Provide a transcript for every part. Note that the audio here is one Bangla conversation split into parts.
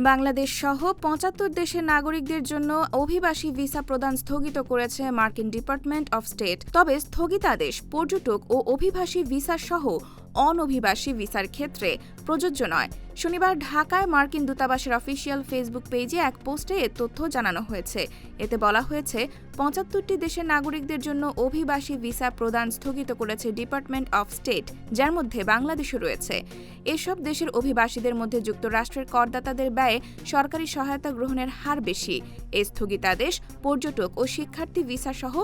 বাংলাদেশ সহ ৭৫ দেশের নাগরিকদের জন্য অভিবাসী ভিসা প্রদান স্থগিত করেছে মার্কিন ডিপার্টমেন্ট অব স্টেট। তবে স্থগিতাদেশ পর্যটক ও অভিবাসী ভিসা সহ অনভিবাসী ভিসার ক্ষেত্রে প্রযোজ্য নয়। শনিবার ঢাকায় মার্কিন দূতাবাসের অফিসিয়াল ফেসবুক পেজে এক পোস্টে এ তথ্য জানানো হয়েছে। এতে বলা হয়েছে, ৭৫টি দেশের নাগরিকদের জন্য অভিবাসী ভিসা প্রদান স্থগিত করেছে ডিপার্টমেন্ট অব স্টেট, যার মধ্যে বাংলাদেশও রয়েছে। এসব দেশের অভিবাসীদের মধ্যে যুক্তরাষ্ট্রের করদাতাদের ব্যয়ে সরকারি সহায়তা গ্রহণের হার বেশি। এই স্থগিতাদেশ পর্যটক ও শিক্ষার্থী ভিসা সহ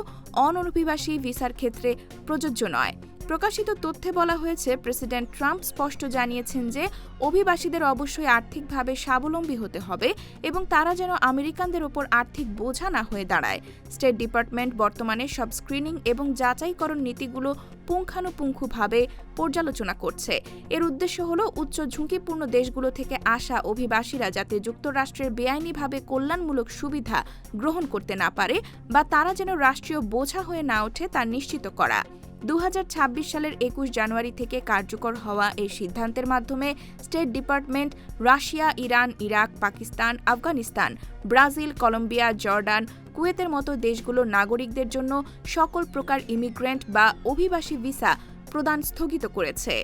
অনভিবাসী ভিসার ক্ষেত্রে প্রযোজ্য নয়। প্রকাশিত তথ্যে বলা হয়েছে, প্রেসিডেন্ট ট্রাম্প স্পষ্ট জানিয়েছেন যে অভিবাসীদের অবশ্যই আর্থিকভাবে স্বাবলম্বী হতে হবে এবং তারা যেন আমেরিকানদের ওপর আর্থিক বোঝা না হয়ে দাঁড়ায়। স্টেট ডিপার্টমেন্ট বর্তমানে সব স্ক্রিনিং এবং যাচাইকরণ নীতিগুলো পুঙ্খানুপুঙ্খভাবে পর্যালোচনা করছে। এর উদ্দেশ্য হল উচ্চ ঝুঁকিপূর্ণ দেশগুলো থেকে আসা অভিবাসীরা যাতে যুক্তরাষ্ট্রের বেআইনিভাবে কল্যাণমূলক সুবিধা গ্রহণ করতে না পারে বা তারা যেন রাষ্ট্রীয় বোঝা হয়ে না ওঠে তা নিশ্চিত করা। ২০২৬ সালের ২১ জানুয়ারি থেকে কার্যকর হওয়া এই সিদ্ধান্তের মাধ্যমে state department Russia, Iran, Iraq, Pakistan, Afghanistan, Brazil, Colombia, Jordan, কুয়েতের মতো দেশগুলোর নাগরিকদের জন্য সকল প্রকার ইমিগ্রেন্ট বা অভিবাসী ভিসা প্রদান স্থগিত করেছে।